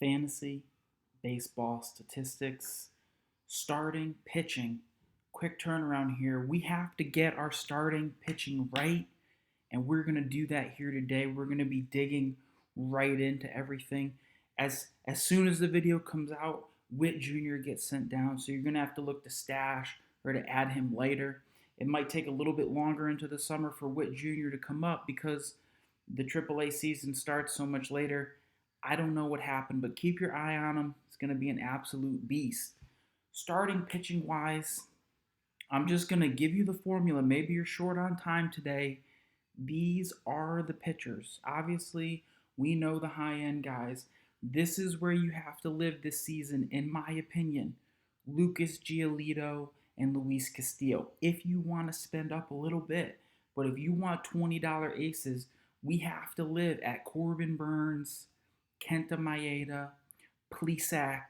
fantasy, baseball statistics, starting pitching. Quick turnaround here. We have to get our starting pitching right, and we're going to do that here today. We're going to be digging right into everything. As soon as the video comes out, Witt Jr. gets sent down, so you're going to have to look to stash or to add him later. It might take a little bit longer into the summer for Witt Jr. to come up because the AAA season starts so much later. I don't know what happened, but keep your eye on him. It's going to be an absolute beast. Starting pitching wise, I'm just going to give you the formula. Maybe you're short on time today. These are the pitchers. Obviously, we know the high end guys. This is where you have to live this season, in my opinion. Lucas Giolito and Luis Castillo. If you want to spend up a little bit, but if you want $20 aces, we have to live at Corbin Burns, Kenta Maeda, Plesac,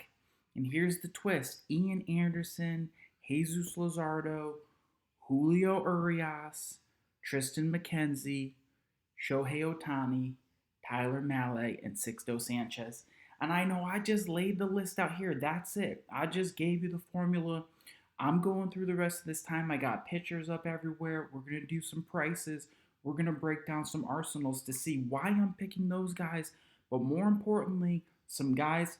and here's the twist: Ian Anderson, Jesus Luzardo, Julio Urias, Tristan McKenzie, Shohei Ohtani, Tyler Mahle, and Sixto Sanchez. And I know I just laid the list out here. That's it. I just gave you the formula. I'm going through the rest of this time. I got pictures up everywhere. We're going to do some prices. We're going to break down some arsenals to see why I'm picking those guys. But more importantly, some guys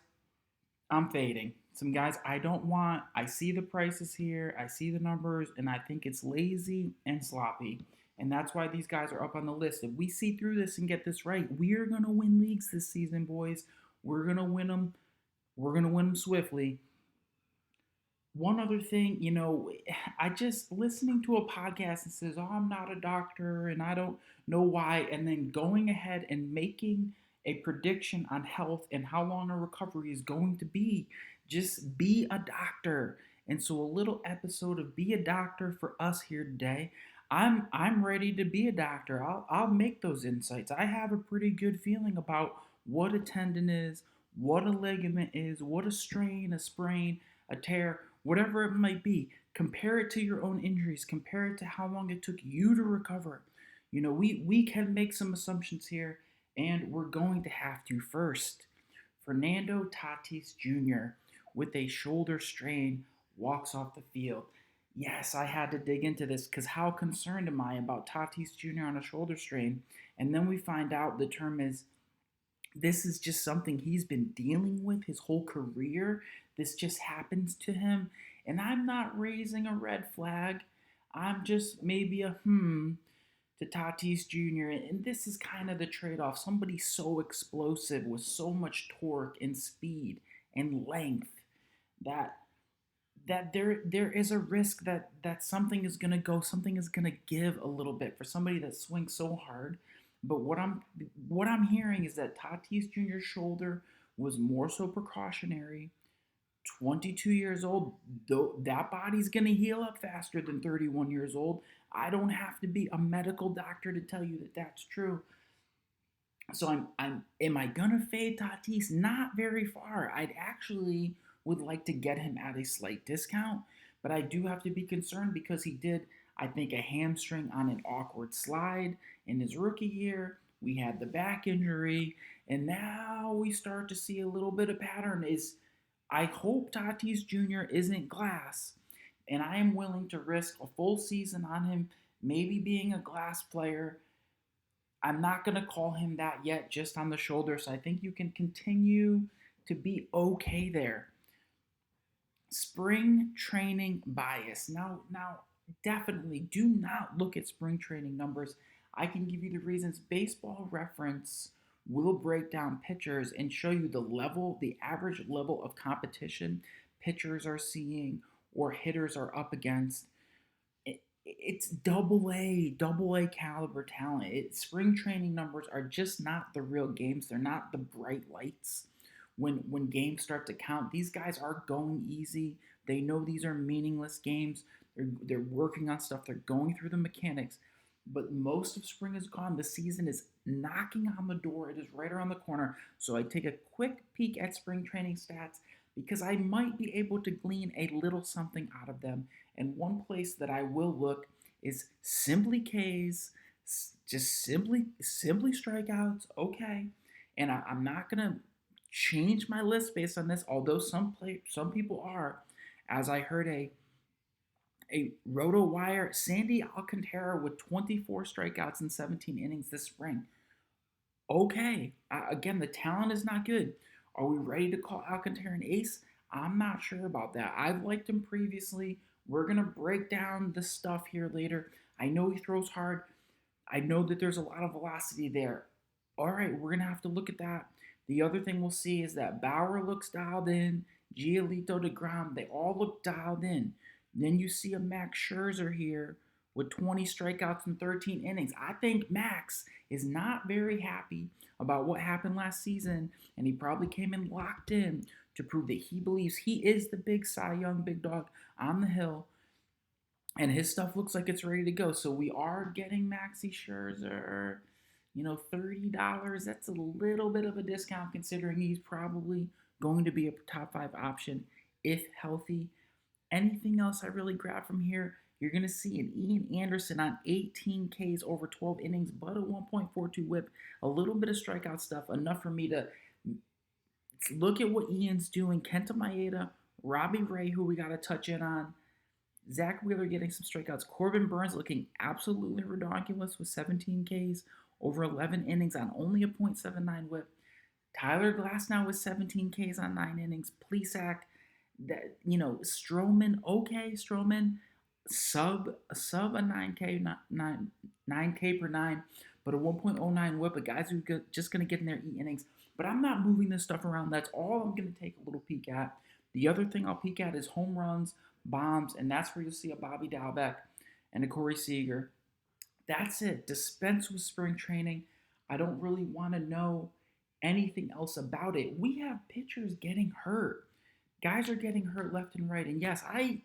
I'm fading. Some guys I don't want. I see the prices here, I see the numbers, and I think it's lazy and sloppy. And that's why these guys are up on the list. If we see through this and get this right, we are going to win leagues this season, boys. We're going to win them. We're going to win them swiftly. One other thing, I just listening to a podcast and says, "Oh, I'm not a doctor and I don't know why," and then going ahead and making a prediction on health and how long a recovery is going to be. Just be a doctor. And so a little episode of Be a Doctor for us here today. I'm ready to be a doctor. I'll make those insights. I have a pretty good feeling about what a tendon is, what a ligament is, what a strain, a sprain, a tear, whatever it might be. Compare it to your own injuries. Compare it to how long it took you to recover. We can make some assumptions here, and we're going to have to first. Fernando Tatis Jr., with a shoulder strain, walks off the field. Yes, I had to dig into this because how concerned am I about Tatis Jr. on a shoulder strain? And then we find out the term is this is just something he's been dealing with his whole career. This just happens to him. And I'm not raising a red flag. I'm just maybe a to Tatis Jr. And this is kind of the trade-off. Somebody so explosive with so much torque and speed and length that there is a risk that something is gonna go, something is gonna give a little bit for somebody that swings so hard. But what I'm hearing is that Tatis Jr.'s shoulder was more so precautionary. 22 years old, though that body's going to heal up faster than 31 years old. I don't have to be a medical doctor to tell you that that's true. So am I going to fade Tatis? Not very far. I'd actually would like to get him at a slight discount, but I do have to be concerned because he did, I think, a hamstring on an awkward slide in his rookie year. We had the back injury, and now we start to see a little bit of pattern. I hope Tatis Jr. isn't glass, and I am willing to risk a full season on him, maybe being a glass player. I'm not going to call him that yet, just on the shoulder, so I think you can continue to be okay there. Spring training bias. Now, definitely do not look at spring training numbers. I can give you the reasons. Baseball Reference will break down pitchers and show you the average level of competition pitchers are seeing or hitters are up against. It's double A caliber talent. Spring training numbers are just not the real games. They're not the bright lights. When games start to count, these guys are going easy. They know these are meaningless games. They're working on stuff. They're going through the mechanics. But most of spring is gone. The season is knocking on the door. It is right around the corner. So I take a quick peek at spring training stats because I might be able to glean a little something out of them. And one place that I will look is simply Ks, just simply strikeouts. Okay, and I'm not gonna change my list based on this, although some people are, as I heard a roto wire Sandy Alcantara with 24 strikeouts in 17 innings this spring. Okay, again, the talent is not good. Are we ready to call Alcantara an ace? I'm not sure about that. I've liked him previously. We're gonna break down the stuff here later. I know he throws hard. I know that there's a lot of velocity there. All right, we're gonna have to look at that. The other thing we'll see is that Bauer looks dialed in, Giolito, DeGrom, they all look dialed in. Then you see a Max Scherzer here with 20 strikeouts in 13 innings. I think Max is not very happy about what happened last season, and he probably came in locked in to prove that he believes he is the big Cy Young big dog on the hill, and his stuff looks like it's ready to go. So we are getting Maxi Scherzer, $30. That's a little bit of a discount considering he's probably going to be a top five option if healthy. Anything else I really grab from here? You're going to see an Ian Anderson on 18 Ks over 12 innings, but a 1.42 whip, a little bit of strikeout stuff, enough for me to look at what Ian's doing. Kenta Maeda, Robbie Ray, who we got to touch in on, Zach Wheeler getting some strikeouts. Corbin Burns looking absolutely ridiculous with 17 Ks over 11 innings on only a .79 whip. Tyler Glasnow with 17 Ks on 9 innings. Plesac, Stroman, okay, Stroman, sub a 9K, 9K per 9, but a 1.09 whip, a guys who are just going to get in there, eat innings. But I'm not moving this stuff around. That's all I'm going to take a little peek at. The other thing I'll peek at is home runs, bombs, and that's where you'll see a Bobby Dalbec and a Corey Seager. That's it. Dispense with spring training. I don't really want to know anything else about it. We have pitchers getting hurt. Guys are getting hurt left and right. And yes, I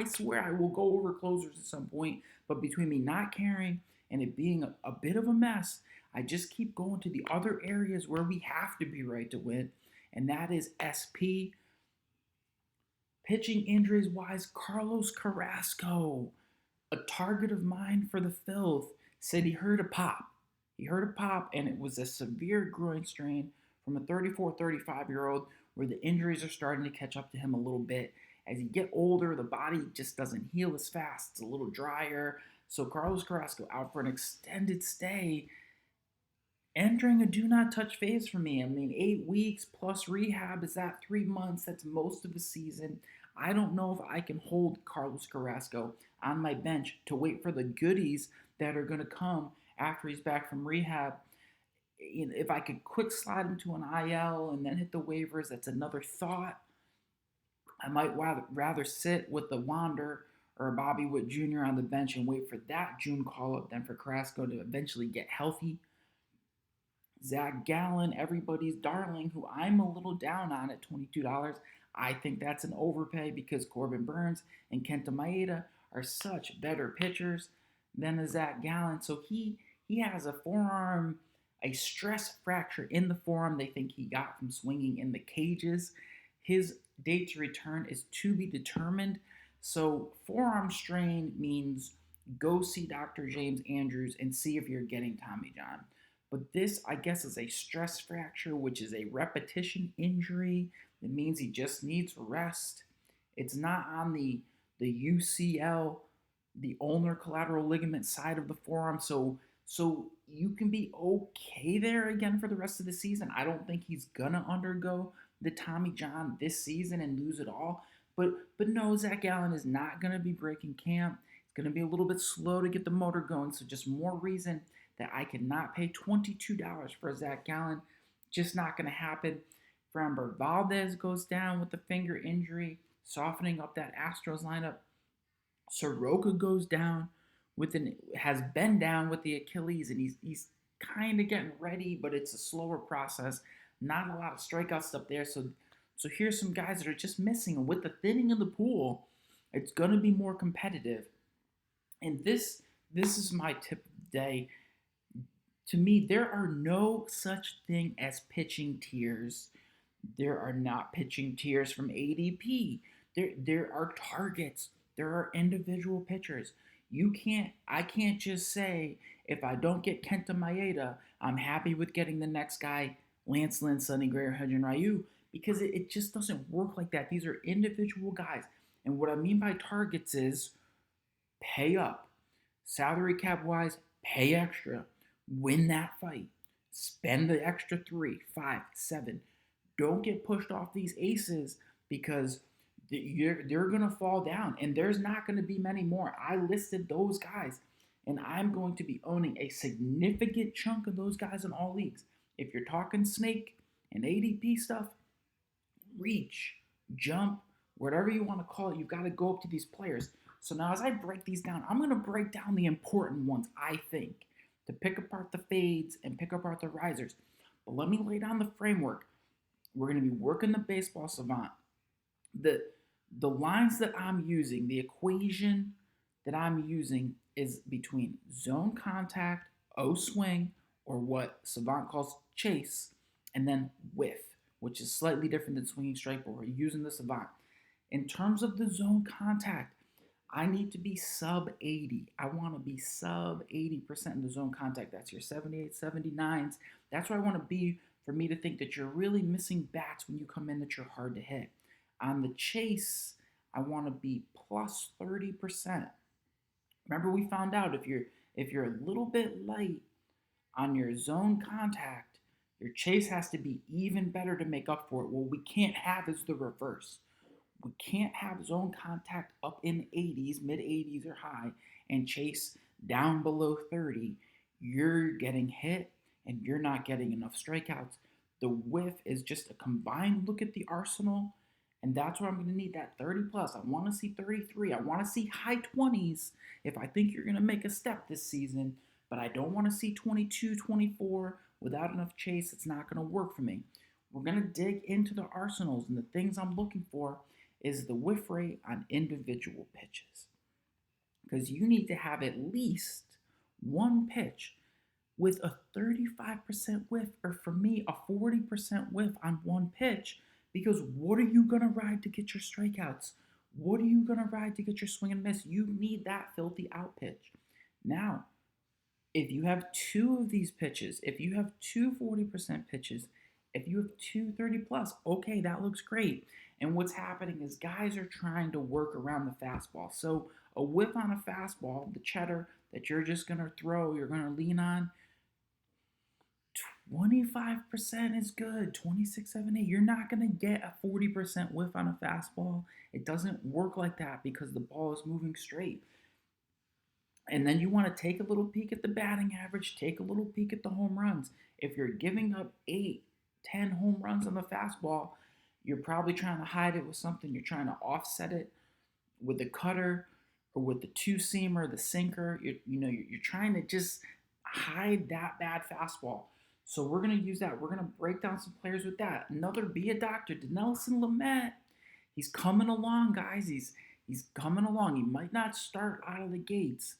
swear I will go over closers at some point, but between me not caring and it being a bit of a mess, I just keep going to the other areas where we have to be right to win, and that is SP. Pitching injuries wise, Carlos Carrasco, a target of mine for the filth, said he heard a pop. He heard a pop, and it was a severe groin strain from a 34, 35-year-old where the injuries are starting to catch up to him a little bit. As you get older, the body just doesn't heal as fast. It's a little drier. So Carlos Carrasco out for an extended stay, entering a do not touch phase for me. I mean, 8 weeks plus rehab, is that 3 months? That's most of the season. I don't know if I can hold Carlos Carrasco on my bench to wait for the goodies that are going to come after he's back from rehab. If I could quick slide him to an IL and then hit the waivers, that's another thought. I might rather sit with the Wander or Bobby Witt Jr. on the bench and wait for that June call-up than for Carrasco to eventually get healthy. Zach Gallen, everybody's darling, who I'm a little down on at $22. I think that's an overpay because Corbin Burns and Kenta Maeda are such better pitchers than a Zach Gallen. So he has a stress fracture in the forearm they think he got from swinging in the cages. His date to return is to be determined. So forearm strain means go see Dr. James Andrews and see if you're getting Tommy John. But this, I guess, is a stress fracture, which is a repetition injury. It means he just needs rest. It's not on the UCL, the ulnar collateral ligament side of the forearm. So you can be okay there again for the rest of the season. I don't think he's gonna undergo the Tommy John this season and lose it all. But no, Zach Gallen is not gonna be breaking camp. It's gonna be a little bit slow to get the motor going. So just more reason that I cannot pay $22 for Zach Gallen. Just not gonna happen. Framber Valdez goes down with the finger injury, softening up that Astros lineup. Soroka goes down has been down with the Achilles, and he's kind of getting ready, but it's a slower process. Not a lot of strikeout stuff there. So here's some guys that are just missing. And with the thinning of the pool, it's going to be more competitive. And this is my tip of the day. To me, there are no such thing as pitching tiers. There are not pitching tiers from ADP. There are targets. There are individual pitchers. I can't just say if I don't get Kenta Maeda, I'm happy with getting the next guy Lance Lynn, Sonny Gray, or Hyun Ryu, because it just doesn't work like that. These are individual guys. And what I mean by targets is pay up. Salary cap wise, pay extra. Win that fight. Spend the extra 3, 5, 7. Don't get pushed off these aces because they're going to fall down. And there's not going to be many more. I listed those guys. And I'm going to be owning a significant chunk of those guys in all leagues. If you're talking snake and ADP stuff, reach, jump, whatever you want to call it, you've got to go up to these players. So now as I break these down, I'm going to break down the important ones, I think, to pick apart the fades and pick apart the risers. But let me lay down the framework. We're going to be working the baseball savant. The lines that I'm using, the equation that I'm using is between zone contact, O swing, or what Savant calls chase, and then whiff, which is slightly different than swinging strike, but we're using the Savant. In terms of the zone contact, I need to be sub 80. I want to be sub 80% in the zone contact. That's your 78, 79s. That's where I want to be for me to think that you're really missing bats when you come in, that you're hard to hit. On the chase, I want to be plus 30%. Remember, we found out if you're a little bit light on your zone contact, your chase has to be even better to make up for it. What we can't have is the reverse. We can't have zone contact up in 80s, mid 80s or high, and chase down below 30. You're getting hit and you're not getting enough strikeouts. The whiff is just a combined look at the arsenal, and that's where I'm going to need that 30 plus. I want to see 33. I want to see high 20s if I think you're going to make a step this season, but I don't want to see 22, 24 without enough chase. It's not going to work for me. We're going to dig into the arsenals, and the things I'm looking for is the whiff rate on individual pitches. Because you need to have at least one pitch with a 35% whiff, or for me, a 40% whiff on one pitch. Because what are you going to ride to get your strikeouts? What are you going to ride to get your swing and miss? You need that filthy out pitch. Now, if you have two of these pitches, if you have two 40% pitches, if you have two 30 plus, okay, that looks great. And what's happening is guys are trying to work around the fastball. So a whip on a fastball, the cheddar that you're just going to throw, you're going to lean on, 25% is good. 26, 7, 8. You're not going to get a 40% whiff on a fastball. It doesn't work like that because the ball is moving straight. And then you want to take a little peek at the batting average, take a little peek at the home runs. If you're giving up 8, 10 home runs on the fastball, you're probably trying to hide it with something. You're trying to offset it with the cutter or with the two-seamer, the sinker. You're trying to just hide that bad fastball. So we're going to use that. We're going to break down some players with that. Another Be a Doctor, Dinelson Lamet. He's coming along, guys. He's coming along. He might not start out of the gates,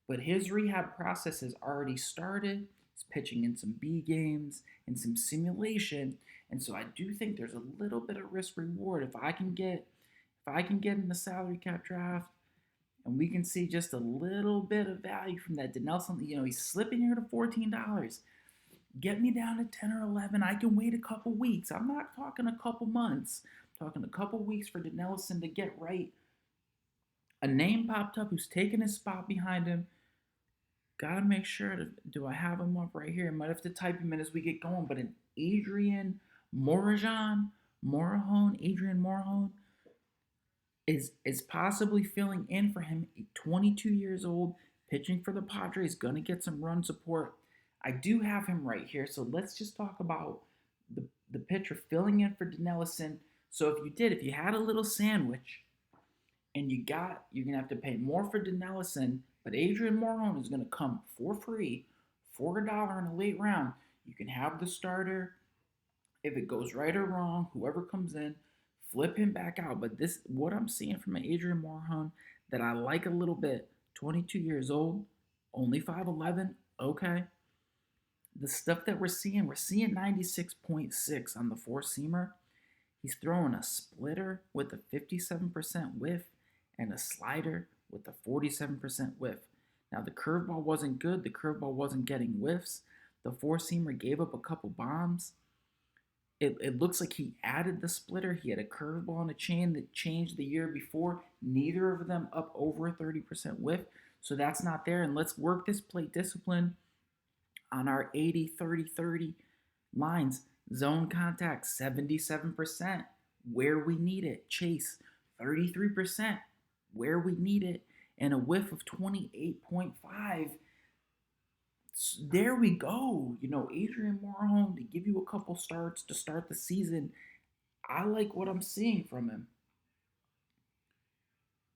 but his rehab process has already started. He's pitching in some B games and some simulation. And so I do think there's a little bit of risk reward if I can get in the salary cap draft and we can see just a little bit of value from that Dinelson. He's slipping here to $14. Get me down to 10 or 11. I can wait a couple weeks. I'm not talking a couple months. I'm talking a couple weeks for Dinelson to get right. A name popped up who's taking his spot behind him. Gotta make sure do I have him up right here? I might have to type him in as we get going, but an Adrian Morejon is possibly filling in for him. 22 years old, pitching for the Padres, gonna get some run support. I do have him right here, so let's just talk about the pitcher filling in for Dinelson. So if you had a little sandwich and you're gonna have to pay more for Dinelson, but Adrian Morejon is gonna come for free for $1 in a late round. You can have the starter. If it goes right or wrong, whoever comes in, flip him back out. But what I'm seeing from Adrian Morejon that I like a little bit, 22 years old, only 5'11", okay. The stuff that we're seeing 96.6 on the four-seamer. He's throwing a splitter with a 57% whiff and a slider with a 47% whiff. Now, the curveball wasn't good. The curveball wasn't getting whiffs. The four-seamer gave up a couple bombs. It looks like he added the splitter. He had a curveball and a chain that changed the year before. Neither of them up over 30% whiff. So that's not there. And let's work this plate discipline on our 80 30 30 lines. Zone contact 77%, where we need it. Chase 33%, where we need it. And a whiff of 28.5. There we go. Adrian Morejon to give you a couple starts to start the season. I like what I'm seeing from him.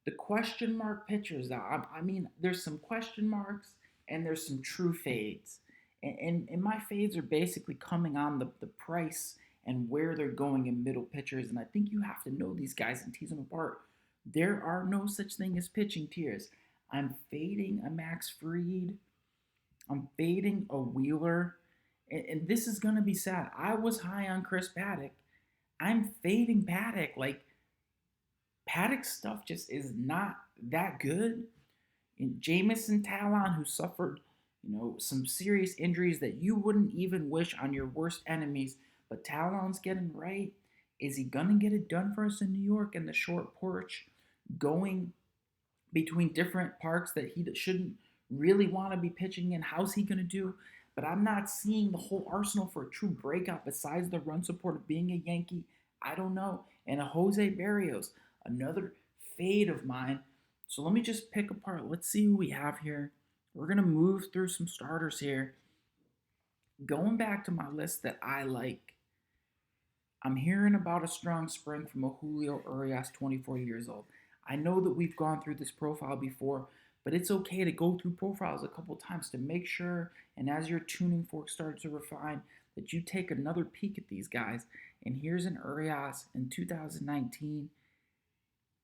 The question mark pitchers, I mean, there's some question marks and there's some true fades. And my fades are basically coming on the price and where they're going in middle pitchers. And I think you have to know these guys and tease them apart. There are no such thing as pitching tiers. I'm fading a Max Fried. I'm fading a Wheeler. And this is going to be sad. I was high on Chris Paddock. I'm fading Paddock. Like, Paddock's stuff just is not that good. And Jamison Talon, who suffered, some serious injuries that you wouldn't even wish on your worst enemies, but Talon's getting right. Is he gonna get it done for us in New York in the short porch, going between different parks that he shouldn't really want to be pitching in? How's he gonna do? But I'm not seeing the whole arsenal for a true breakout besides the run support of being a Yankee. I don't know. And a Jose Barrios, another fade of mine. So let me just pick apart. Let's see who we have here. We're going to move through some starters here. Going back to my list that I like, I'm hearing about a strong spring from a Julio Urias, 24 years old. I know that we've gone through this profile before, but it's okay to go through profiles a couple times to make sure, and as your tuning fork starts to refine, that you take another peek at these guys. And here's an Urias in 2019.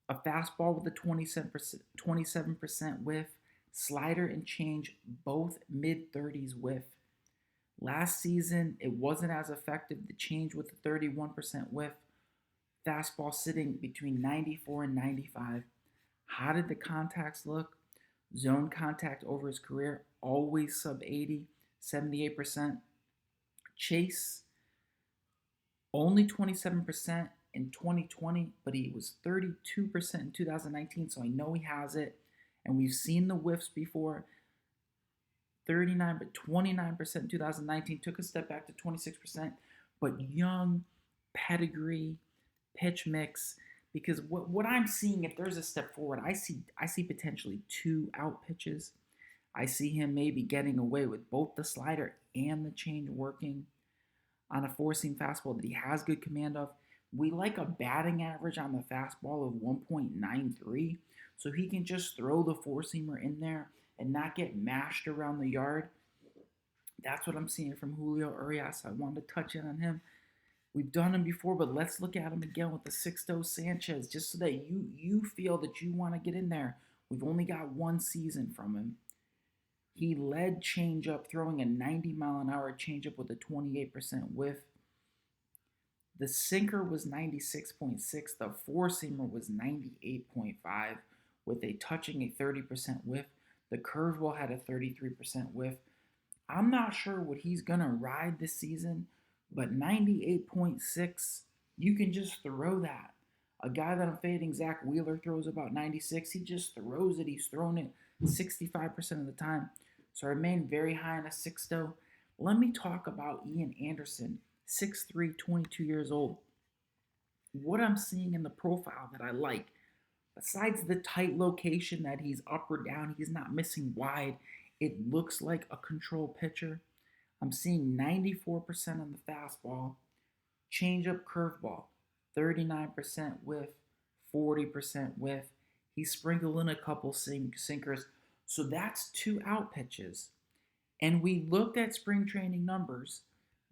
A fastball with a 27% whiff, slider and change, both mid-30s whiff. Last season, it wasn't as effective. The change with a 31% whiff, fastball sitting between 94 and 95. How did the contacts look? Zone contact over his career, always sub 80, 78%. Chase, only 27% in 2020, but he was 32% in 2019, so I know he has it. And we've seen the whiffs before. 39, but 29% in 2019, took a step back to 26%, but young, pedigree, pitch mix. Because what I'm seeing, if there's a step forward, I see potentially 2 out pitches. I see him maybe getting away with both the slider and the change working on a four-seam fastball that he has good command of. We like a batting average on the fastball of 1.93, so he can just throw the four-seamer in there and not get mashed around the yard. That's what I'm seeing from Julio Urias. I wanted to touch in on him. We've done him before, but let's look at him again with the Sixto Sanchez, just so that you feel that you want to get in there. We've only got one season from him. He led changeup, throwing a 90-mile-an-hour changeup with a 28% whiff. The sinker was 96.6. The four-seamer was 98.5, with a touching a 30% whiff. The curveball had a 33% whiff. I'm not sure what he's going to ride this season, but 98.6, you can just throw that. A guy that I'm fading, Zach Wheeler, throws about 96. He just throws it. He's thrown it 65% of the time. So I remain very high on a Sixto. Let me talk about Ian Anderson, 6'3", 22 years old. What I'm seeing in the profile that I like, besides the tight location that he's up or down, he's not missing wide. It looks like a control pitcher. I'm seeing 94% on the fastball, changeup, curveball, 39% whiff, 40% whiff. He's sprinkled in a couple sinkers. So that's 2 out pitches. And we looked at spring training numbers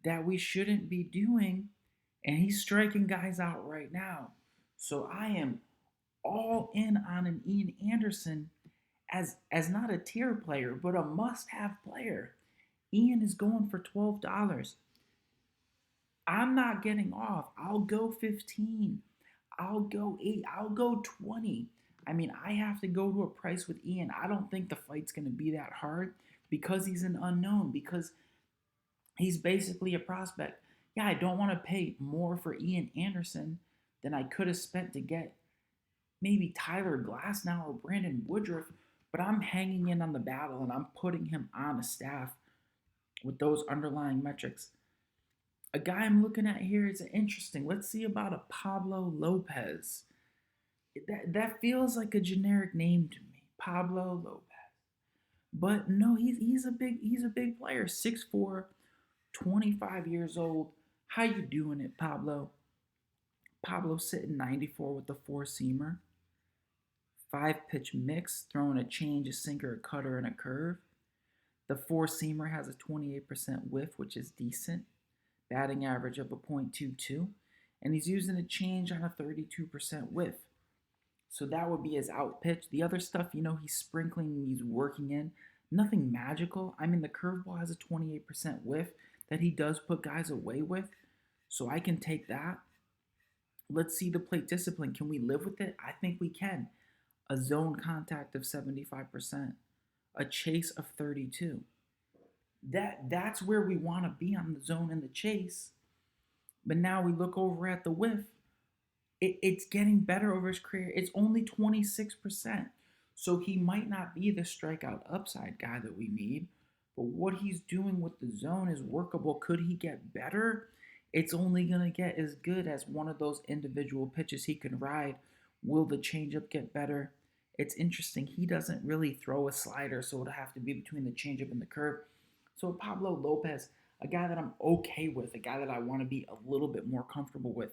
that we shouldn't be doing, and he's striking guys out right now. So I am all in on an Ian Anderson as not a tier player, but a must-have player. Ian is going for $12. I'm not getting off. I'll go 15. I'll go 8. I'll go 20. I mean, I have to go to a price with Ian. I don't think the fight's going to be that hard because he's an unknown, because he's basically a prospect. Yeah, I don't want to pay more for Ian Anderson than I could have spent to get maybe Tyler Glassnow or Brandon Woodruff, but I'm hanging in on the battle and I'm putting him on a staff with those underlying metrics. A guy I'm looking at here is interesting. Let's see about a Pablo Lopez. That feels like a generic name to me, Pablo Lopez. But no, he's a big player. 6'4", 25 years old. How you doing it, Pablo? Pablo sitting 94 with the four seamer. 5 pitch mix, throwing a change, a sinker, a cutter, and a curve. The four seamer has a 28% whiff, which is decent. Batting average of a .22. And he's using a change on a 32% whiff. So that would be his out pitch. The other stuff, he's sprinkling, he's working in. Nothing magical. I mean, the curveball has a 28% whiff that he does put guys away with. So I can take that. Let's see the plate discipline. Can we live with it? I think we can. A zone contact of 75%, a chase of 32. That's where we want to be on the zone and the chase. But now we look over at the whiff. It's getting better over his career. It's only 26%. So he might not be the strikeout upside guy that we need, but what he's doing with the zone is workable. Could he get better? It's only going to get as good as one of those individual pitches he can ride. Will the changeup get better? It's interesting. He doesn't really throw a slider, so it'll have to be between the changeup and the curve. So Pablo Lopez, a guy that I'm okay with, a guy that I want to be a little bit more comfortable with.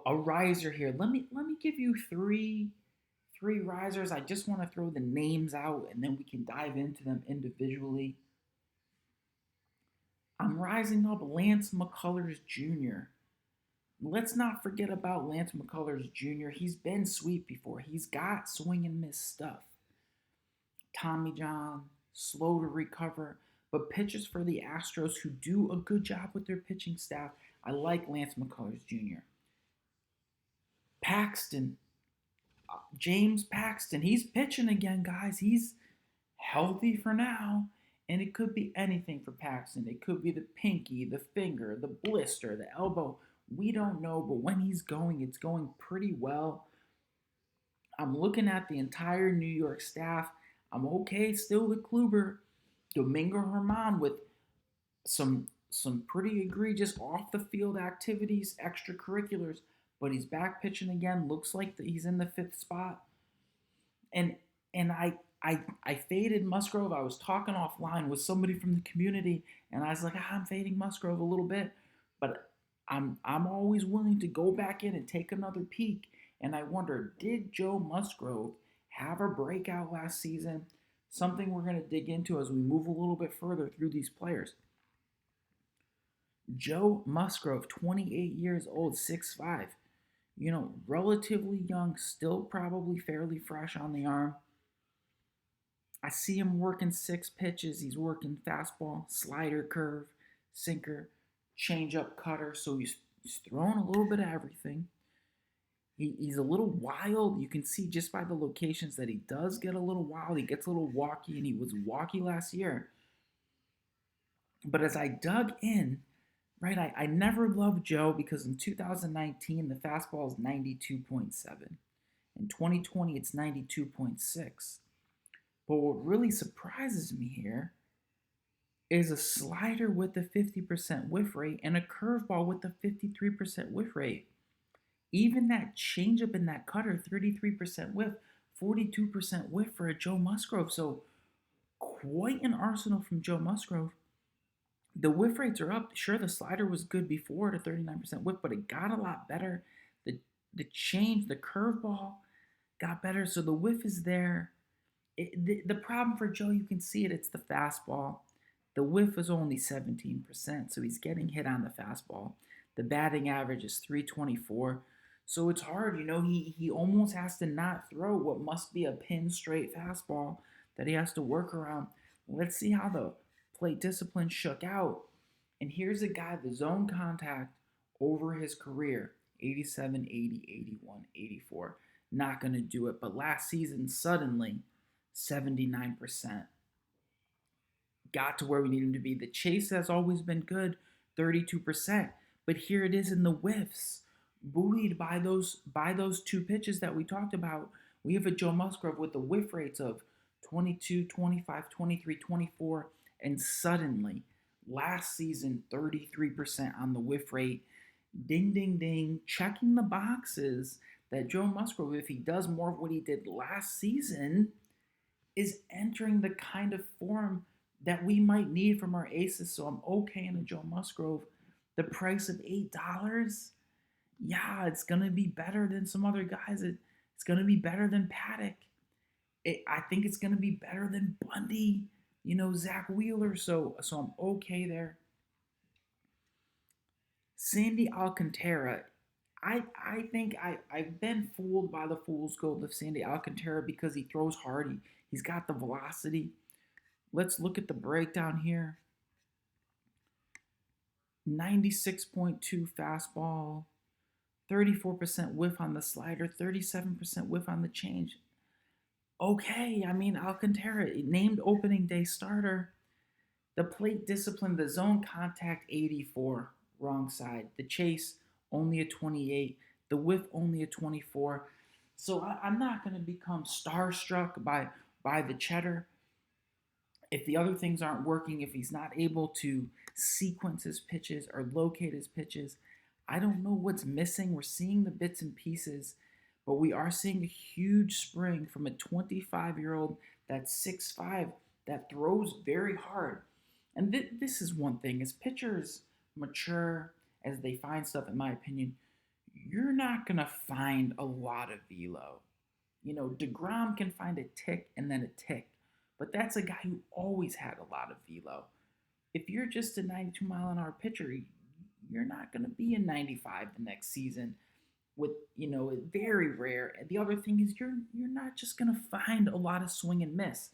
A riser here. Let me give you three risers. I just want to throw the names out and then we can dive into them individually. I'm rising up Lance McCullers Jr. Let's not forget about Lance McCullers Jr. He's been sweet before. He's got swing and miss stuff. Tommy John, slow to recover, but pitches for the Astros who do a good job with their pitching staff. I like Lance McCullers Jr. Paxton, James Paxton, he's pitching again, guys. He's healthy for now, and it could be anything for Paxton. It could be the pinky, the finger, the blister, the elbow. We don't know, but when he's going, it's going pretty well. I'm looking at the entire New York staff. I'm okay still with Kluber. Domingo Herman with some pretty egregious off the field activities, extracurriculars, but he's back pitching again. Looks like he's in the fifth spot. And I faded Musgrove. I was talking offline with somebody from the community, and I was like, I'm fading Musgrove a little bit, but I'm always willing to go back in and take another peek. And I wonder, did Joe Musgrove have a breakout last season? Something we're going to dig into as we move a little bit further through these players. Joe Musgrove, 28 years old, 6'5". Relatively young, still probably fairly fresh on the arm. I see him working 6 pitches. He's working fastball, slider, curve, sinker, changeup, cutter. So he's throwing a little bit of everything. He's a little wild. You can see just by the locations that he does get a little wild. He gets a little walky, and he was walky last year. But as I dug in, right, I never loved Joe because in 2019, the fastball is 92.7. In 2020, it's 92.6. But what really surprises me here is a slider with a 50% whiff rate and a curveball with a 53% whiff rate. Even that changeup in that cutter, 33% whiff, 42% whiff for a Joe Musgrove. So quite an arsenal from Joe Musgrove. The whiff rates are up. Sure, the slider was good before at a 39% whiff, but it got a lot better. The change, the curveball got better. So the whiff is there. The problem for Joe, you can see it. It's the fastball. The whiff is only 17%, so he's getting hit on the fastball. The batting average is 324. So it's hard, he almost has to not throw what must be a pin straight fastball that he has to work around. Let's see how the plate discipline shook out. And here's a guy, the zone contact over his career, 87, 80, 81, 84. Not going to do it. But last season, suddenly, 79%. got to where we need him to be. The chase has always been good, 32%, but here it is in the whiffs, buoyed by those two pitches that we talked about. We have a Joe Musgrove with the whiff rates of 22, 25, 23, 24, and suddenly last season 33% on the whiff rate. Ding ding ding, checking the boxes that Joe Musgrove, if he does more of what he did last season, is entering the kind of form that we might need from our aces. So I'm okay in a Joe Musgrove. The price of $8, yeah, it's gonna be better than some other guys. It's gonna be better than Paddock. I think it's gonna be better than Bundy. Zach Wheeler. So I'm okay there. Sandy Alcantara. I think I've been fooled by the fool's gold of Sandy Alcantara because he throws hard. He's got the velocity. Let's look at the breakdown here. 96.2 fastball, 34% whiff on the slider, 37% whiff on the change. Okay, I mean, Alcantara, named opening day starter. The plate discipline, the zone contact, 84, wrong side. The chase, only a 28. The whiff, only a 24. So I'm not going to become starstruck by the cheddar. If the other things aren't working, if he's not able to sequence his pitches or locate his pitches, I don't know what's missing. We're seeing the bits and pieces, but we are seeing a huge spring from a 25-year-old that's 6'5", that throws very hard. And this is one thing. As pitchers mature, as they find stuff, in my opinion, you're not going to find a lot of velo. DeGrom can find a tick and then a tick, but that's a guy who always had a lot of velo. If you're just a 92-mile-an-hour pitcher, you're not going to be a 95 the next season. With very rare. And the other thing is you're not just going to find a lot of swing and miss.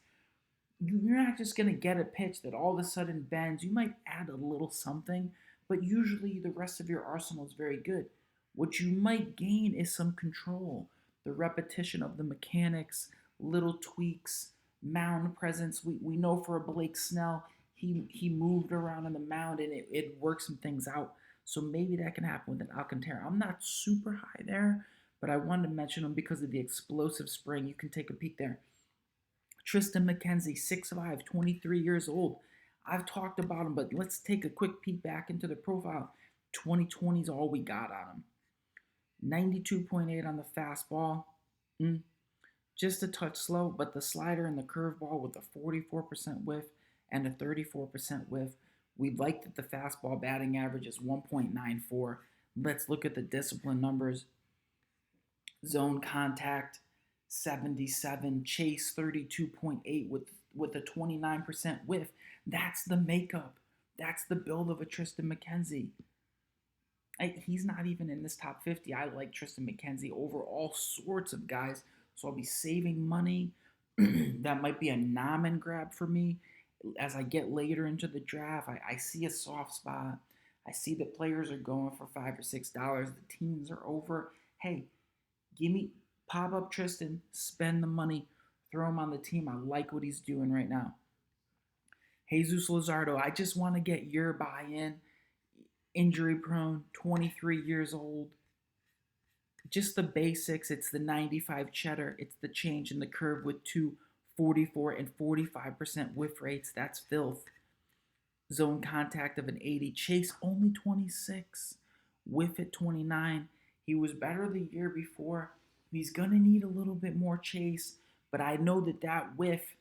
You're not just going to get a pitch that all of a sudden bends. You might add a little something, but usually the rest of your arsenal is very good. What you might gain is some control, the repetition of the mechanics, little tweaks, mound presence. We know for a Blake Snell, he moved around on the mound and it worked some things out. So maybe that can happen with an Alcantara. I'm not super high there, but I wanted to mention him because of the explosive spring. You can take a peek there. Tristan McKenzie, 6'5", 23 years old. I've talked about him, but let's take a quick peek back into the profile. 2020 is all we got on him. 92.8 on the fastball. Just a touch slow, but the slider and the curveball with a 44% whiff and a 34% whiff. We like that the fastball batting average is 1.94. Let's look at the discipline numbers. Zone contact, 77. Chase, 32.8 with a 29% whiff. That's the makeup. That's the build of a Tristan McKenzie. He's not even in this top 50. I like Tristan McKenzie over all sorts of guys, so I'll be saving money. That might be a nomin grab for me. As I get later into the draft, I see a soft spot. I see that players are going for $5 or $6. The teams are over. Hey, pop up Tristan, spend the money, throw him on the team. I like what he's doing right now. Jesus Luzardo, I just want to get your buy-in. Injury prone, 23 years old. Just the basics. It's the 95 cheddar. It's the change in the curve with 44 and 45% whiff rates. That's filth. Zone contact of an 80. Chase only 26. Whiff at 29. He was better the year before. He's going to need a little bit more chase, but I know that whiff,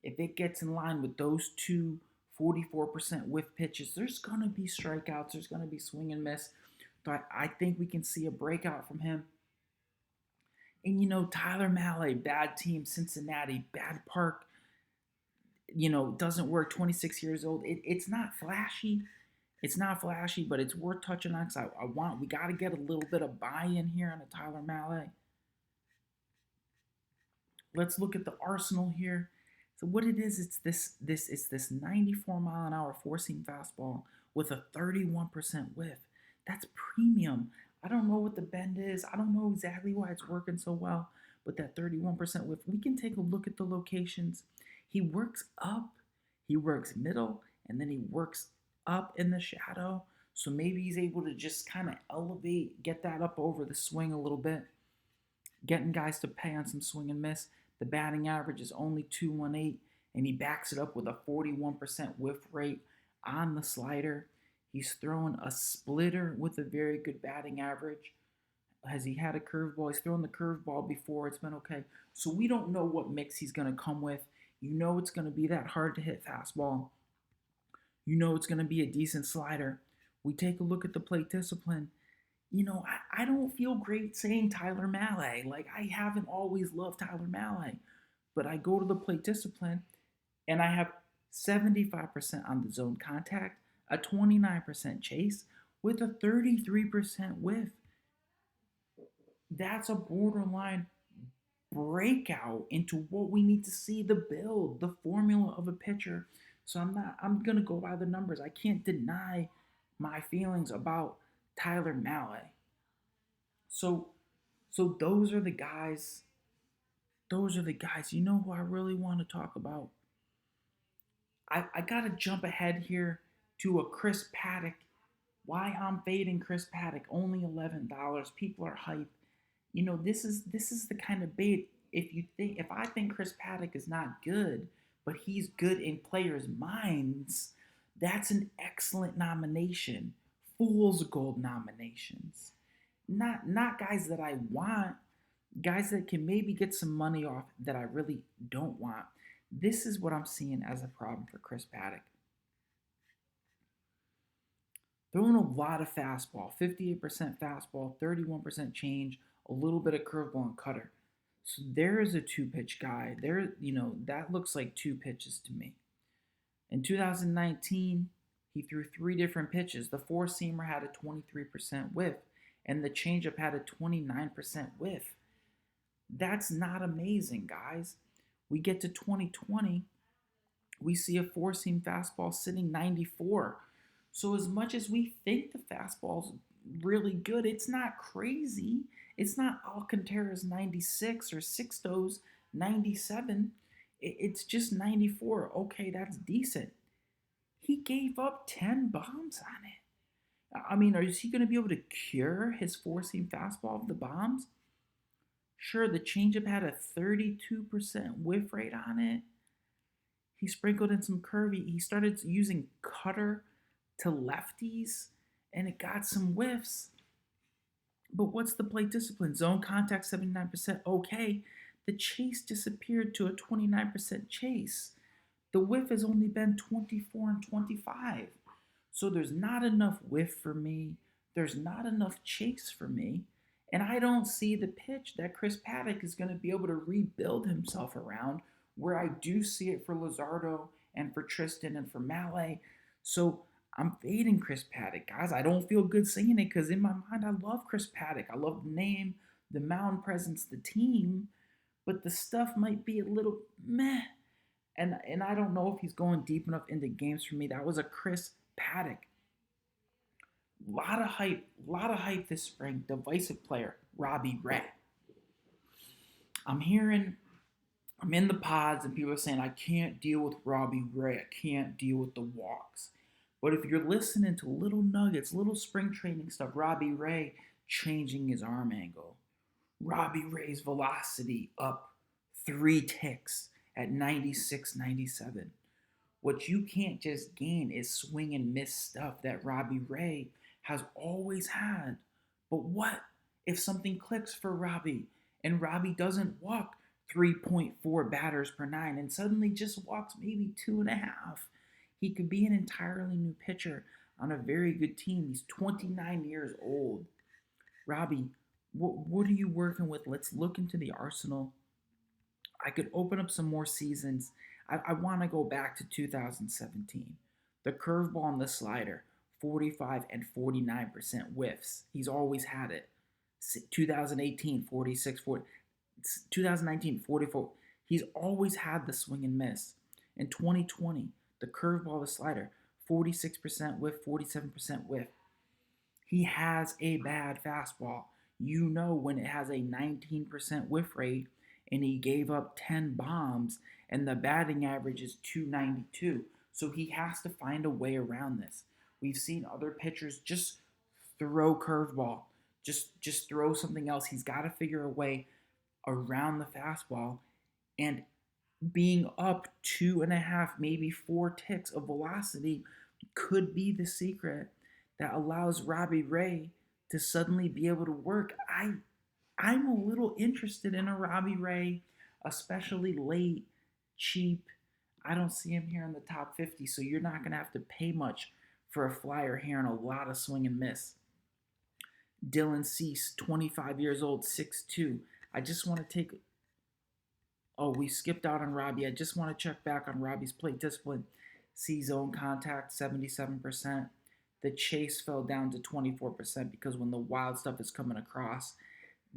if it gets in line with those two 44% whiff pitches, there's going to be strikeouts. There's going to be swing and miss. But I think we can see a breakout from him. And, Tyler Mahle, bad team, Cincinnati, bad park, doesn't work, 26 years old. It's not flashy. It's not flashy, but it's worth touching on because we got to get a little bit of buy-in here on a Tyler Mahle. Let's look at the arsenal here. So what it is, it's this 94-mile-an-hour four-seam fastball with a 31% whiff. That's premium. I don't know what the bend is. I don't know exactly why it's working so well, but that 31% whiff, we can take a look at the locations. He works up. He works middle and then he works up in the shadow. So maybe he's able to just kind of elevate, get that up over the swing a little bit, getting guys to pay on some swing and miss. The batting average is only 218, and he backs it up with a 41% whiff rate on the slider. He's throwing a splitter with a very good batting average. Has he had a curveball? He's thrown the curveball before. It's been okay. So we don't know what mix he's going to come with. You know it's going to be that hard to hit fastball. You know it's going to be a decent slider. We take a look at the plate discipline. I don't feel great saying Tyler Mahle. Like, I haven't always loved Tyler Mahle. But I go to the plate discipline and I have 75% on the zone contact, a 29% chase, with a 33% whiff. That's a borderline breakout into what we need to see, the build, the formula of a pitcher. So I'm gonna go by the numbers. I can't deny my feelings about Tyler Mahle. So so those are the guys. Those are the guys. You know who I really want to talk about? I gotta jump ahead here to a Chris Paddock. Why I'm fading Chris Paddock? Only $11. People are hype. This is the kind of bait. If I think Chris Paddock is not good, but he's good in players' minds, that's an excellent nomination. Fool's gold nominations. Not guys that I want, guys that can maybe get some money off that I really don't want. This is what I'm seeing as a problem for Chris Paddock. Throwing a lot of fastball, 58% fastball, 31% change, a little bit of curveball and cutter. So there is a two-pitch guy. That looks like two pitches to me. In 2019, he threw three different pitches. The four-seamer had a 23% whiff, and the changeup had a 29% whiff. That's not amazing, guys. We get to 2020, we see a four-seam fastball sitting 94. So as much as we think the fastball's really good, it's not crazy. It's not Alcantara's 96 or Sixto's 97. It's just 94. Okay, that's decent. He gave up 10 bombs on it. I mean, is he going to be able to cure his four-seam fastball of the bombs? Sure, the changeup had a 32% whiff rate on it. He sprinkled in some curvy. He started using cutter to lefties, and it got some whiffs. But what's the plate discipline? Zone contact 79%. Okay, the chase disappeared to a 29% chase. The whiff has only been 24 and 25. So there's not enough whiff for me. There's not enough chase for me. And I don't see the pitch that Chris Paddock is going to be able to rebuild himself around, where I do see it for Luzardo and for Tristan and for Mahle. So I'm fading Chris Paddock, guys. I don't feel good saying it because in my mind, I love Chris Paddock. I love the name, the mound presence, the team, but the stuff might be a little meh. And I don't know if he's going deep enough into games for me. That was a Chris Paddock. Lot of hype this spring. Divisive player, Robbie Ray. I'm in the pods and people are saying I can't deal with Robbie Ray. I can't deal with the walks. But if you're listening to little nuggets, little spring training stuff, Robbie Ray changing his arm angle, Robbie Ray's velocity up 3 ticks at 96, 97. What you can't just gain is swing and miss stuff that Robbie Ray has always had. But what if something clicks for Robbie and Robbie doesn't walk 3.4 batters per nine and suddenly just walks maybe 2.5? He could be an entirely new pitcher on a very good team. He's 29 years old. Robbie, what are you working with? Let's look into the arsenal. I could open up some more seasons. I want to go back to 2017. The curveball and the slider, 45 and 49% whiffs. He's always had it. 2018, 46, 40. 2019, 44. He's always had the swing and miss. In 2020, the curveball, the slider, 46% whiff, 47% whiff. He has a bad fastball. You know when it has a 19% whiff rate and he gave up 10 bombs and the batting average is 292. So he has to find a way around this. We've seen other pitchers just throw curveball, just throw something else. He's got to figure a way around the fastball, and being up 2.5, maybe 4 ticks of velocity could be the secret that allows Robbie Ray to suddenly be able to work. I'm a little interested in a Robbie Ray, especially late, cheap. I don't see him here in the top 50, so you're not going to have to pay much for a flyer here and a lot of swing and miss. Dylan Cease, 25 years old, 6'2". I just want to take. Oh, we skipped out on Robbie. I just want to check back on Robbie's plate discipline. C zone contact, 77%. The chase fell down to 24% because when the wild stuff is coming across,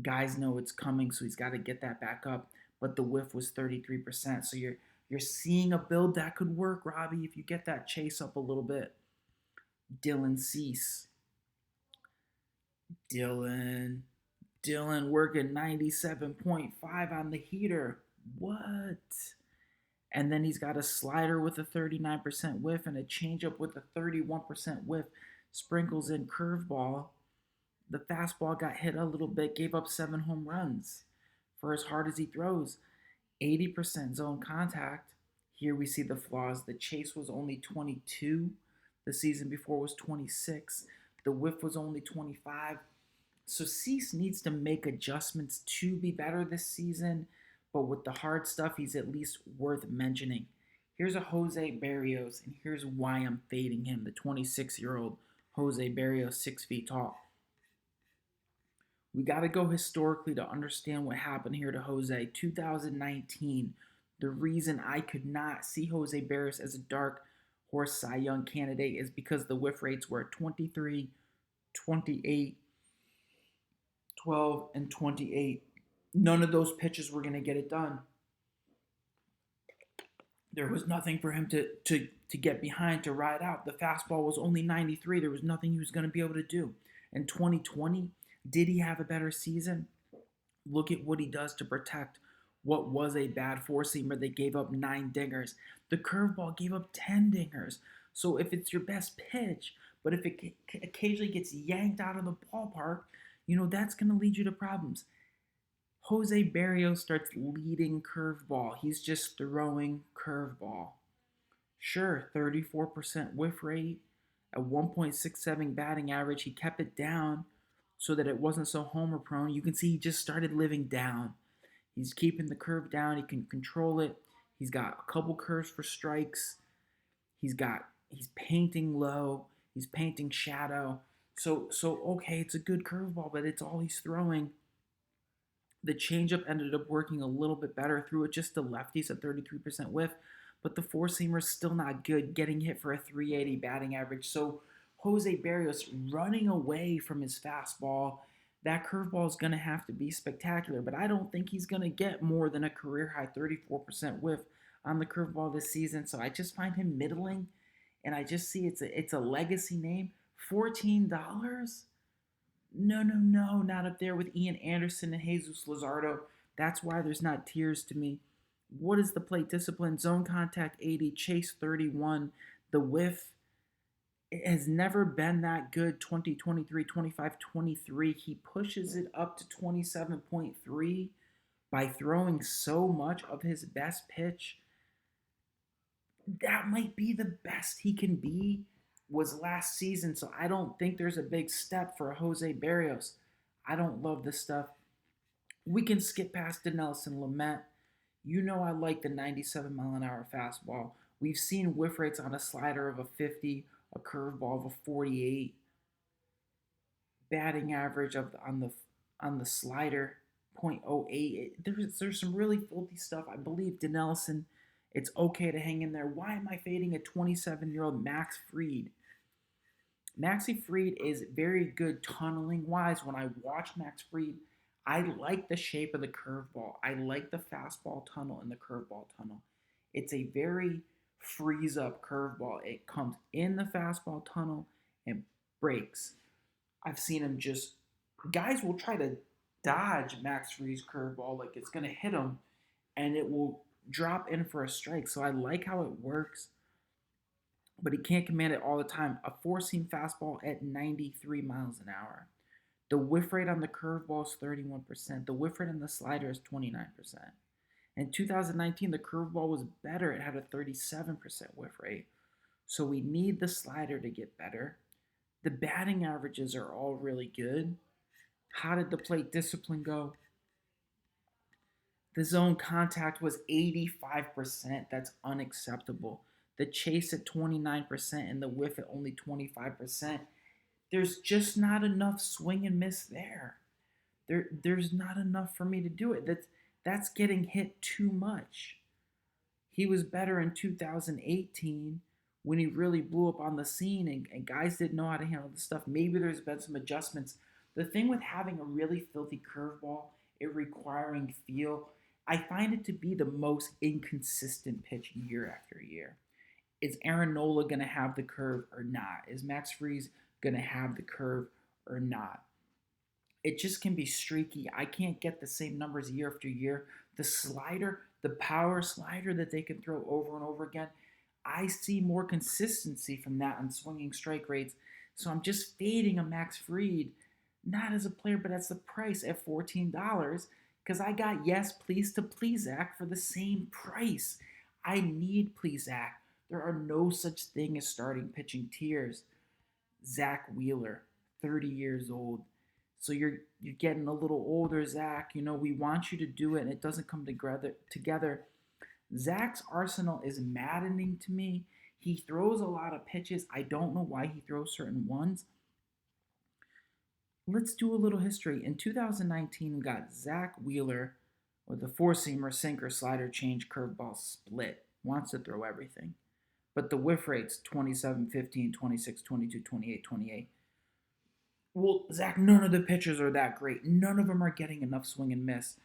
guys know it's coming, so he's got to get that back up. But the whiff was 33%. So you're seeing a build that could work, Robbie, if you get that chase up a little bit. Dylan Cease. Dylan working 97.5 on the heater. What? And then he's got a slider with a 39% whiff and a changeup with a 31% whiff. Sprinkles in curveball. The fastball got hit a little bit, gave up 7 home runs for as hard as he throws. 80% zone contact. Here we see the flaws. The chase was only 22. The season before was 26. The whiff was only 25. So Cease needs to make adjustments to be better this season, but with the hard stuff, he's at least worth mentioning. Here's a Jose Barrios, and here's why I'm fading him, the 26-year-old Jose Barrios, 6 feet tall. We got to go historically to understand what happened here to Jose. 2019, the reason I could not see Jose Barrios as a dark horse Cy Young candidate is because the whiff rates were 23, 28, 12, and 28. None of those pitches were going to get it done. There was nothing for him to get behind, to ride out. The fastball was only 93. There was nothing he was going to be able to do. In 2020, did he have a better season? Look at what he does to protect what was a bad four-seamer that gave up 9 dingers. The curveball gave up 10 dingers. So if it's your best pitch, but if it occasionally gets yanked out of the ballpark, that's going to lead you to problems. Jose Barrios starts leading curveball. He's just throwing curveball. Sure, 34% whiff rate, a 1.67 batting average. He kept it down so that it wasn't so homer prone. You can see he just started living down. He's keeping the curve down. He can control it. He's got a couple curves for strikes. He's painting low. He's painting shadow. So okay, it's a good curveball, but it's all he's throwing. The changeup ended up working a little bit better. Threw it just to lefties at 33% whiff, but the four-seamer is still not good, getting hit for a 380 batting average. So Jose Barrios running away from his fastball. That curveball is going to have to be spectacular, but I don't think he's going to get more than a career-high 34% whiff on the curveball this season. So I just find him middling, and I just see it's a legacy name. $14? No, not up there with Ian Anderson and Jesus Luzardo. That's why there's not tiers to me. What is the plate discipline? Zone contact 80, chase 31. The whiff, it has never been that good. 20, 23, 25, 23. He pushes it up to 27.3 by throwing so much of his best pitch. That might be the best he can be. Was last season, so I don't think there's a big step for Jose Barrios. I don't love this stuff. We can skip past Dinelson Lamet. I like the 97-mile-an-hour fastball. We've seen whiff rates on a slider of a 50, a curveball of a 48, batting average on the slider 0.08. There's some really filthy stuff. I believe Dinelson, it's okay to hang in there. Why am I fading a 27-year-old Max Fried? Maxi Fried is very good tunneling-wise. When I watch Max Fried, I like the shape of the curveball. I like the fastball tunnel and the curveball tunnel. It's a very freeze-up curveball. It comes in the fastball tunnel and breaks. I've seen him guys will try to dodge Max Fried's curveball like it's going to hit him, and it will drop in for a strike. So I like how it works. but he can't command it all the time. A four-seam fastball at 93 miles an hour. The whiff rate on the curveball is 31%. The whiff rate on the slider is 29%. In 2019, the curveball was better. It had a 37% whiff rate. So we need the slider to get better. The batting averages are all really good. How did the plate discipline go? The zone contact was 85%. That's unacceptable. The chase at 29% and the whiff at only 25%. There's just not enough swing and miss there. There's not enough for me to do it. That's getting hit too much. He was better in 2018 when he really blew up on the scene and guys didn't know how to handle the stuff. Maybe there's been some adjustments. The thing with having a really filthy curveball, it requiring feel, I find it to be the most inconsistent pitch year after year. Is Aaron Nola going to have the curve or not? Is Max Friese going to have the curve or not? It just can be streaky. I can't get the same numbers year after year. The slider, the power slider that they can throw over and over again, I see more consistency from that on swinging strike rates. So I'm just fading a Max Fried, not as a player, but as the price at $14. Because I got Yes Please to Plesac for the same price. I need Plesac. There are no such thing as starting pitching tiers. Zach Wheeler, 30 years old. So you're getting a little older, Zach. You know, we want you to do it, and it doesn't come together. Zach's arsenal is maddening to me. He throws a lot of pitches. I don't know why he throws certain ones. Let's do a little history. In 2019, we got Zach Wheeler with a four-seamer, sinker, slider, change, curveball, split. Wants to throw everything. But the whiff rate's 27, 15, 26, 22, 28, 28. Well, Zach, none of the pitchers are that great. None of them are getting enough swing and miss.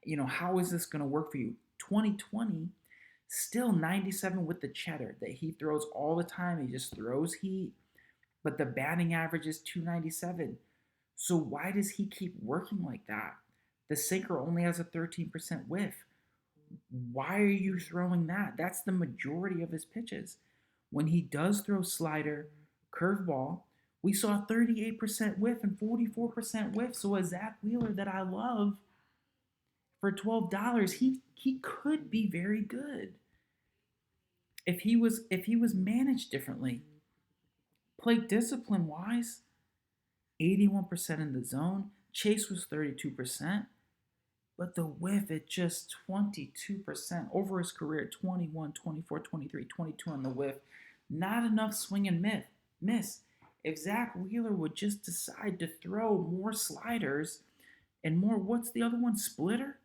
You know, how is this going to work for you? 2020, still 97 with the cheddar that he throws all the time. He just throws heat, but the batting average is 297. So why does he keep working like that? The sinker only has a 13% whiff. Why are you throwing that? That's the majority of his pitches. When he does throw slider, curveball, we saw 38% whiff and 44% whiff. So a Zach Wheeler that I love for $12, he could be very good if he was managed differently. Plate discipline wise, 81% in the zone. Chase was 32%. But the whiff at just 22% over his career, 21, 24, 23, 22 on the whiff. Not enough swing and miss. If Zach Wheeler would just decide to throw more sliders and more, what's the other one, splitter?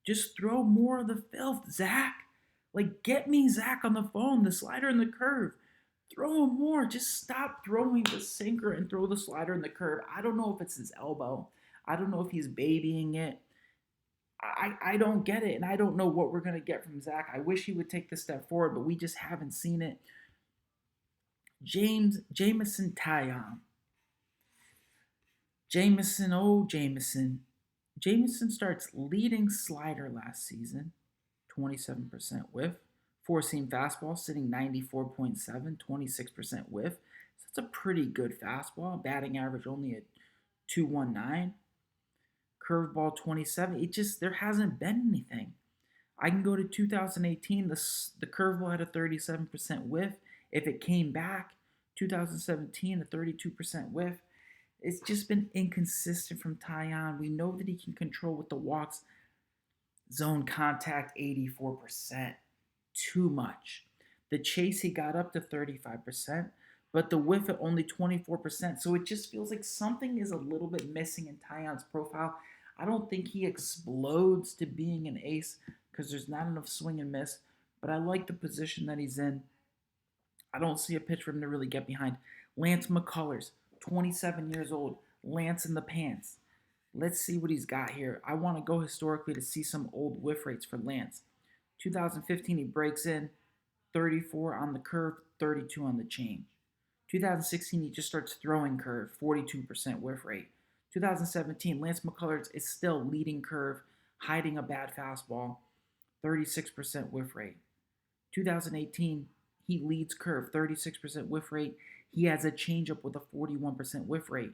Just throw more of the filth, Zach. Like, get me Zach on the phone, the slider and the curve. Throw him more. Just stop throwing the sinker and throw the slider and the curve. I don't know if it's his elbow. I don't know if he's babying it. I don't get it, and I don't know what we're going to get from Zach. I wish he would take this step forward, but we just haven't seen it. Jameson Taillon. Jameson starts leading slider last season, 27% whiff. Four-seam fastball sitting 94.7, 26% whiff. So that's a pretty good fastball. Batting average only at 219. Curveball 27. There hasn't been anything. I can go to 2018. The curveball had a 37% whiff. If it came back, 2017, a 32% whiff. It's just been inconsistent from Taillon. We know that he can control with the walks. Zone contact, 84%. Too much. The chase, he got up to 35%, but the whiff at only 24%. So it just feels like something is a little bit missing in Taillon's profile. I don't think he explodes to being an ace because there's not enough swing and miss, but I like the position that he's in. I don't see a pitch for him to really get behind. Lance McCullers, 27 years old. Lance in the pants. Let's see what he's got here. I want to go historically to see some old whiff rates for Lance. 2015, he breaks in, 34 on the curve, 32 on the change. 2016, he just starts throwing curve, 42% whiff rate. 2017, Lance McCullers is still leading curve, hiding a bad fastball, 36% whiff rate. 2018, He leads curve, 36% whiff rate. He has a changeup with a 41% whiff rate.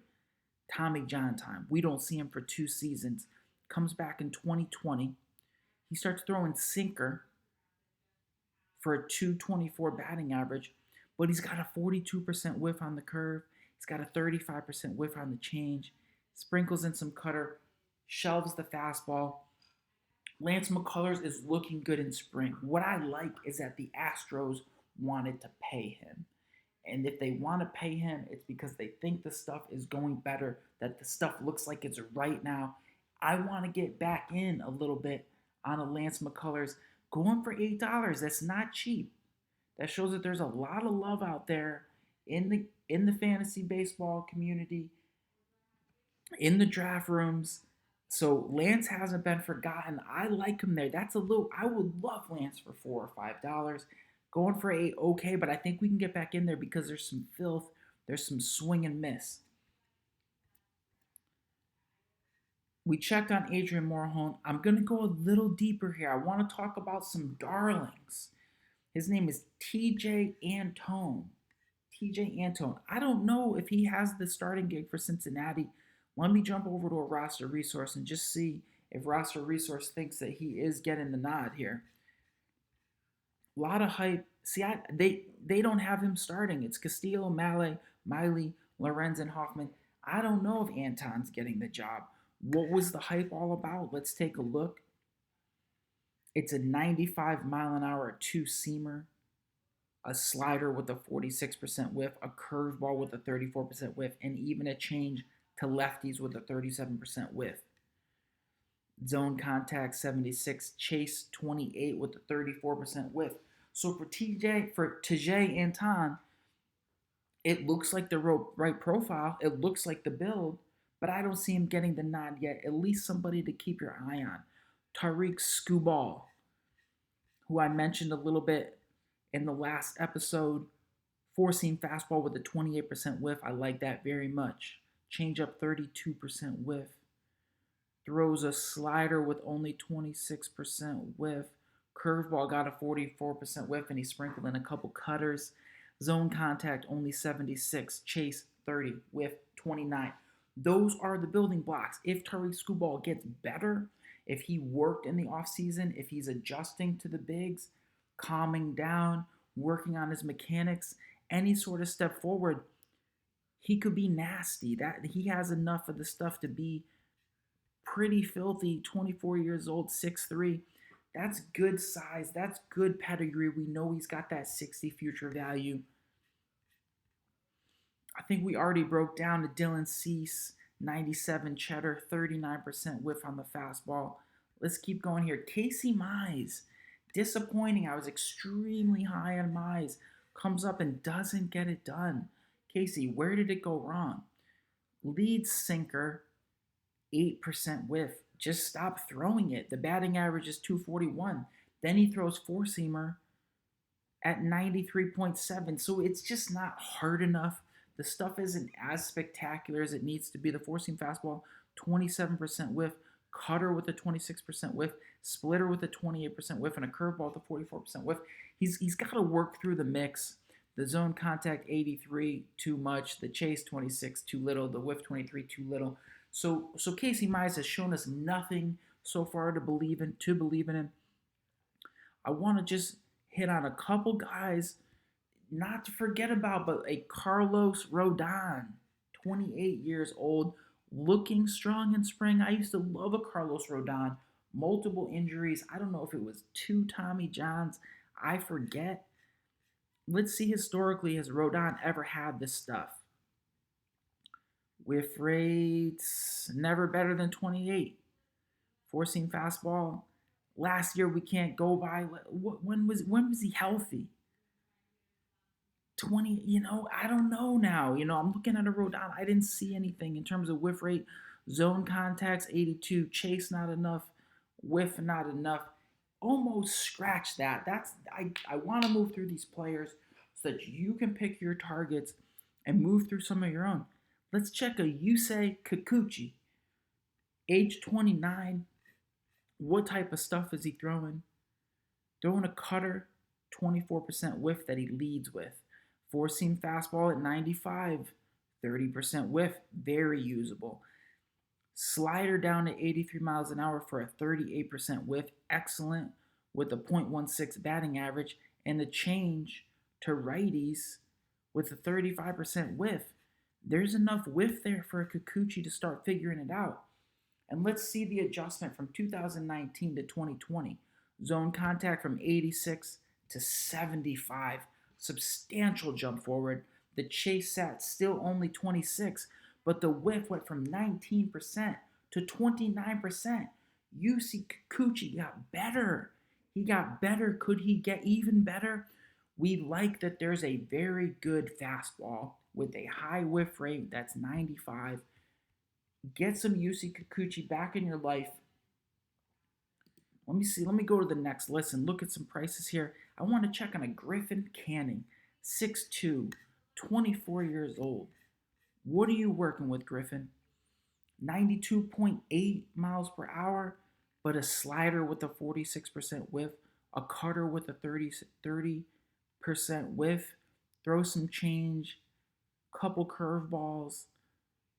Tommy John time. We don't see him for 2 seasons. Comes back in 2020. He starts throwing sinker for a 224 batting average, but he's got a 42% whiff on the curve. He's got a 35% whiff on the change. Sprinkles in some cutter, shelves the fastball. Lance McCullers is looking good in spring. What I like is that the Astros wanted to pay him. And if they want to pay him, it's because they think the stuff is going better, that the stuff looks like it's right now. I want to get back in a little bit on a Lance McCullers. Going for $8, that's not cheap. That shows that there's a lot of love out there in the fantasy baseball community, in the draft rooms. So Lance hasn't been forgotten. I like him there. That's a little. I would love Lance for $4 or $5. Going for $8, okay, but I think we can get back in there because there's some filth. There's some swing and miss. We checked on Adrian Morejon. I'm going to go a little deeper here. I want to talk about some darlings. His name is TJ Antone. TJ Antone. I don't know if he has the starting gig for Cincinnati. Let me jump over to a roster resource and just see if roster resource thinks that he is getting the nod here. A lot of hype. See, they don't have him starting. It's Castillo, Miley, Lorenz, and Hoffman. I don't know if Anton's getting the job. What was the hype all about? Let's take a look. It's a 95-mile-an-hour two-seamer, a slider with a 46% whiff, a curveball with a 34% whiff, and even a change to lefties with a 37% whiff. Zone contact 76, chase 28 with a 34% whiff. So for Tejay Anton, it looks like the right profile. It looks like the build, but I don't see him getting the nod yet. At least somebody to keep your eye on. Tariq Skubal, who I mentioned a little bit in the last episode. Four-seam fastball with a 28% whiff. I like that very much. Changeup 32% whiff. Throws a slider with only 26% whiff. Curveball got a 44% whiff, and he sprinkled in a couple cutters. Zone contact only 76. Chase 30. Whiff 29. Those are the building blocks. If Tariq Skubal gets better, if he worked in the offseason, if he's adjusting to the bigs, calming down, working on his mechanics, any sort of step forward, he could be nasty. That he has enough of the stuff to be pretty filthy. 24 years old, 6'3". That's good size. That's good pedigree. We know he's got that 60 future value. I think we already broke down to Dylan Cease, 97 cheddar, 39% whiff on the fastball. Let's keep going here. Casey Mize, disappointing. I was extremely high on Mize. Comes up and doesn't get it done. Casey, where did it go wrong? Lead sinker, 8% whiff. Just stop throwing it. The batting average is 241. Then he throws four-seamer at 93.7. So it's just not hard enough. The stuff isn't as spectacular as it needs to be. The four-seam fastball, 27% whiff. Cutter with a 26% whiff. Splitter with a 28% whiff. And a curveball with a 44% whiff. He's got to work through the mix. The zone contact, 83, too much. The chase, 26, too little. The whiff, 23, too little. So Casey Mize has shown us nothing so far to believe in him. I want to just hit on a couple guys not to forget about, but a Carlos Rodon, 28 years old, looking strong in spring. I used to love a Carlos Rodon. Multiple injuries. I don't know if it was 2 Tommy Johns. I forget. Let's see historically, has Rodon ever had this stuff? Whiff rates, never better than 28. Four-seam fastball. Last year we can't go by. When was he healthy? 20, I don't know now. I'm looking at a Rodon. I didn't see anything in terms of whiff rate. Zone contacts, 82. Chase, not enough. Whiff, not enough. Almost scratch that. I want to move through these players so that you can pick your targets and move through some of your own. Let's check a Yusei Kikuchi. Age 29. What type of stuff is he throwing? Throwing a cutter, 24% whiff that he leads with. Four seam fastball at 95, 30% whiff, very usable. Slider down to 83 miles an hour for a 38% whiff, excellent, with a .16 batting average, and the change to righties with a 35% whiff. There's enough whiff there for a Kikuchi to start figuring it out. And let's see the adjustment from 2019 to 2020. Zone contact from 86 to 75. Substantial jump forward. The chase sat still only 26, but the whiff went from 19% to 29%. UC Kikuchi got better. He got better. Could he get even better? We like that there's a very good fastball with a high whiff rate that's 95. Get some UC Kikuchi back in your life. Let me see. Let me go to the next list and look at some prices here. I want to check on a Griffin Canning, 6'2", 24 years old. What are you working with, Griffin? 92.8 miles per hour, but a slider with a 46% whiff, a cutter with a 30% whiff, throw some change, couple curveballs.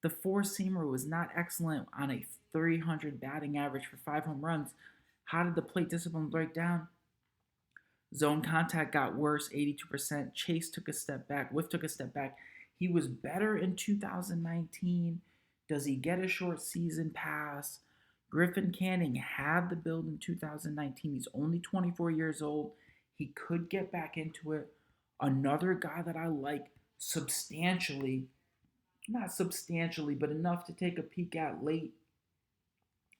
The four-seamer was not excellent on a 300 batting average for 5 home runs. How did the plate discipline break down? Zone contact got worse, 82%. Chase took a step back. Whiff took a step back. He was better in 2019. Does he get a short season pass? Griffin Canning had the build in 2019. He's only 24 years old. He could get back into it. Another guy that I like substantially, not substantially, but enough to take a peek at late.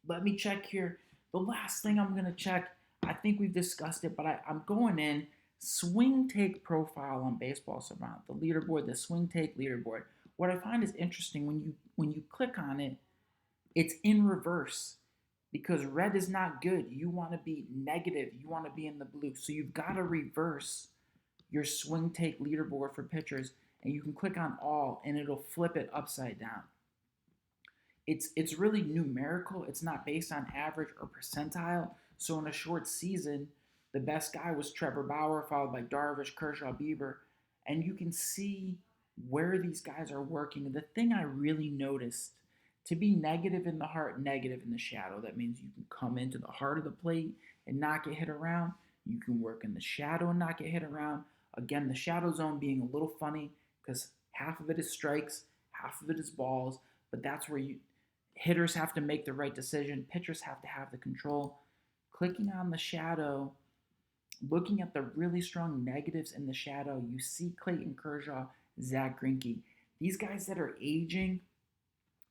Let me check here. The last thing I'm going to check, I think we've discussed it, but I'm going in swing take profile on Baseball Savant, the leaderboard, the swing take leaderboard. What I find is interesting when you click on it, it's in reverse because red is not good. You want to be negative. You want to be in the blue. So you've got to reverse your swing take leaderboard for pitchers, and you can click on all, and it'll flip it upside down. It's really numerical. It's not based on average or percentile. So in a short season, the best guy was Trevor Bauer, followed by Darvish, Kershaw, Bieber. And you can see where these guys are working. The thing I really noticed, to be negative in the heart, negative in the shadow, that means you can come into the heart of the plate and not get hit around. You can work in the shadow and not get hit around. Again, the shadow zone being a little funny because half of it is strikes, half of it is balls, but that's where hitters have to make the right decision. Pitchers have to have the control. Clicking on the shadow, looking at the really strong negatives in the shadow, you see Clayton Kershaw, Zach Greinke. These guys that are aging,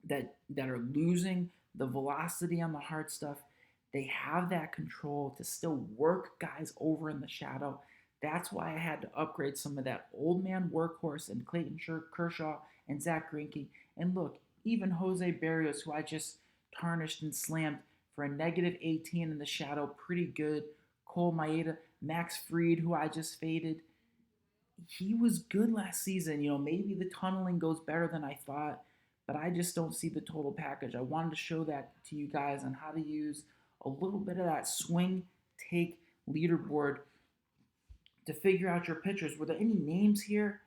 that are losing the velocity on the hard stuff, they have that control to still work guys over in the shadow. That's why I had to upgrade some of that old man workhorse and Clayton Kershaw and Zach Greinke. And look, even Jose Barrios, who I just tarnished and slammed for a negative 18 in the shadow, pretty good. Cole Maeda, Max Fried, who I just faded, he was good last season. Maybe the tunneling goes better than I thought, but I just don't see the total package. I wanted to show that to you guys on how to use a little bit of that swing take leaderboard to figure out your pitchers. Were there any names here?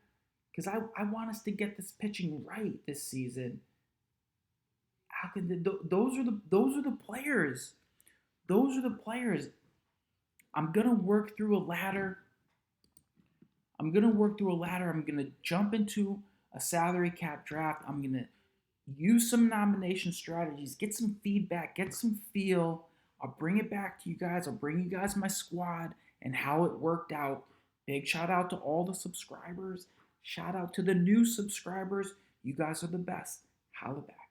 Because I want us to get this pitching right this season. How can those are the players? Those are the players. I'm gonna work through a ladder. I'm gonna jump into a salary cap draft. I'm gonna use some nomination strategies, get some feedback, get some feel. I'll bring it back to you guys. I'll bring you guys my squad and how it worked out. Big shout out to all the subscribers. Shout out to the new subscribers. You guys are the best. Holla back.